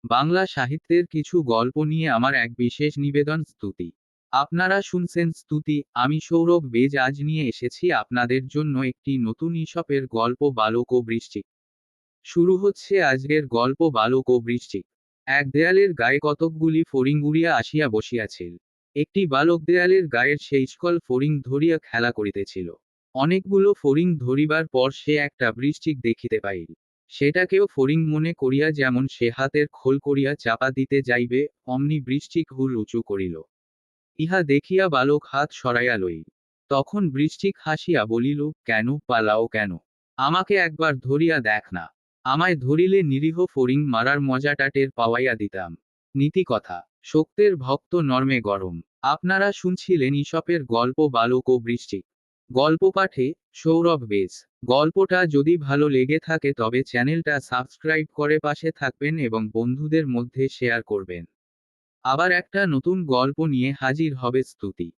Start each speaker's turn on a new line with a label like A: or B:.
A: বাংলা সাহিত্যের কিছু গল্প নিয়ে আমার এক বিশেষ নিবেদন স্তুতি। আপনারা শুনছেন স্তুতি, আমি সৌরভ বেজ আজ নিয়ে এসেছি আপনাদের জন্য একটি নতুন ঈশপের গল্প বালক ও বৃশ্চিক। শুরু হচ্ছে আজকের গল্প বালক ও বৃশ্চিক। এক দেয়ালের গায়ে কতকগুলি ফড়িং উড়িয়া আসিয়া বসিয়াছিল। একটি বালক দেয়ালের গায়ের সেই সকল ফড়িং ধরিয়া খেলা করিতেছিল। অনেকগুলো ফড়িং ধরিবার পর সে একটা বৃশ্চিক দেখিতে পাইল। সেটাকেও ফড়িং মনে করিয়া যেমন সে হাতের খোল করিয়া চাপা দিতে যাইবে, অমনি বৃশ্চিক হুল উঁচু করিল। ইহা দেখিয়া বালক হাত সরাইয়া লইল। তখন বৃশ্চিক হাসিয়া বলিল, কেন পালাও কেন? আমাকে একবার ধরিয়া দেখ না। আমায় ধরিলে নিরীহ ফড়িং মারার মজাটা টের পাওয়াইয়া দিতাম। নীতিকথা, শক্তের ভক্ত নর্মে গরম। আপনারা শুনছিলেন ঈশপের গল্প বালক ও বৃশ্চিক। গল্প পাঠে সৌরভ বেজ। গল্পটা যদি ভালো লেগে থাকে তবে চ্যানেলটা সাবস্ক্রাইব করে পাশে থাকবেন এবং বন্ধুদের মধ্যে শেয়ার করবেন। আবার একটা নতুন গল্প নিয়ে হাজির হবে স্তুতি।